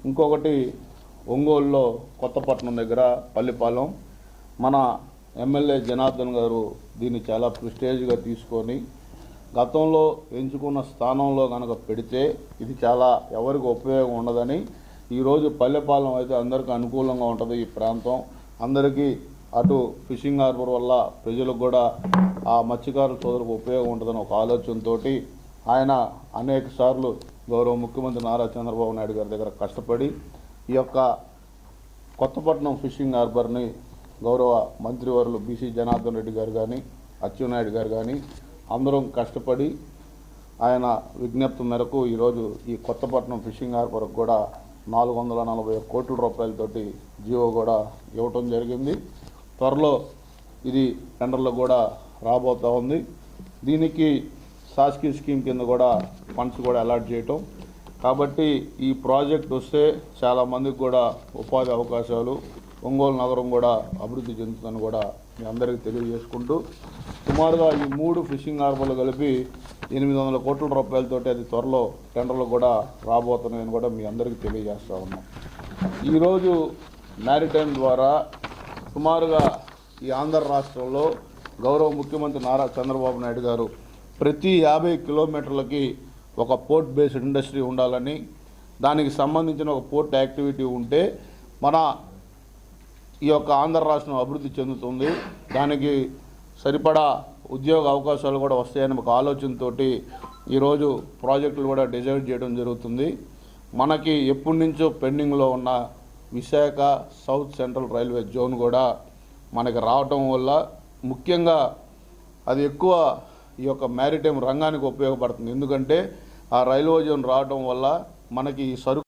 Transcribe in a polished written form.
ఇంకొకటి ఒంగోలులో కొత్తపట్నం దగ్గర పల్లిపాలెం మన ఎమ్మెల్యే జనార్దన్ గారు దీన్ని చాలా ప్రెస్టేజ్గా తీసుకొని గతంలో ఎంచుకున్న స్థానంలో కనుక పెడితే ఇది చాలా ఎవరికి ఉపయోగం ఉండదని ఈరోజు పల్లెపాలెం అయితే అందరికీ అనుకూలంగా ఉంటుంది. ఈ ప్రాంతం అందరికీ అటు ఫిషింగ్ హార్బర్ వల్ల ప్రజలకు కూడా ఆ మత్స్యకారుల సోదరులకు ఉపయోగం ఉంటుందని ఒక ఆలోచనతో ఆయన అనేక సార్లు గౌరవ ముఖ్యమంత్రి నారా చంద్రబాబు నాయుడు గారి దగ్గర కష్టపడి ఈ యొక్క కొత్తపట్నం ఫిషింగ్ హార్బర్ని గౌరవ మంత్రివర్యులు బీసీ జనార్దన్ రెడ్డి గారు కానీ అచ్చెన్నాయుడు గారు కానీ అందరం కష్టపడి ఆయన విజ్ఞప్తి మేరకు ఈరోజు ఈ కొత్తపట్నం ఫిషింగ్ హార్బర్కు కూడా 440 కోట్ల రూపాయలతోటి జీవో కూడా ఇవ్వటం జరిగింది. త్వరలో ఇది టెండర్లో కూడా రాబోతూ ఉంది. దీనికి శాసకీయ స్కీమ్ కింద కూడా ఫండ్స్ కూడా అలాట్ చేయటం కాబట్టి ఈ ప్రాజెక్ట్ వస్తే చాలామందికి కూడా ఉపాధి అవకాశాలు, ఒంగోలు నగరం కూడా అభివృద్ధి చెందుతుందని కూడా మీ అందరికీ తెలియజేసుకుంటూ సుమారుగా ఈ 3 ఫిషింగ్ హార్బర్లు కలిపి 800 కోట్ల రూపాయలతోటి అది త్వరలో టెండర్లు కూడా రాబోతున్నాయని కూడా మీ అందరికీ తెలియజేస్తూ ఉన్నాం. ఈరోజు మ్యారిటైమ్ ద్వారా సుమారుగా ఈ ఆంధ్ర రాష్ట్రంలో గౌరవ ముఖ్యమంత్రి నారా చంద్రబాబు నాయుడు గారు ప్రతి 50 కిలోమీటర్లకి ఒక పోర్ట్ బేస్డ్ ఇండస్ట్రీ ఉండాలని, దానికి సంబంధించిన ఒక పోర్ట్ యాక్టివిటీ ఉంటే మన ఈ యొక్క ఆంధ్ర రాష్ట్రం అభివృద్ధి చెందుతుంది, దానికి సరిపడా ఉద్యోగ అవకాశాలు కూడా వస్తాయని ఒక ఆలోచనతో ఈరోజు ప్రాజెక్టులు కూడా డిజైన్ చేయడం జరుగుతుంది. మనకి ఎప్పటి నుంచో పెండింగ్లో ఉన్న Visakha south central railway zone కూడా మనకి రావటం వల్ల ముఖ్యంగా అది ఎక్కువ ఈ యొక్క మ్యారిటైమ్ రంగానికి ఉపయోగపడుతుంది. ఎందుకంటే ఆ రైల్వే జోన్ రావటం వల్ల మనకి సరుకు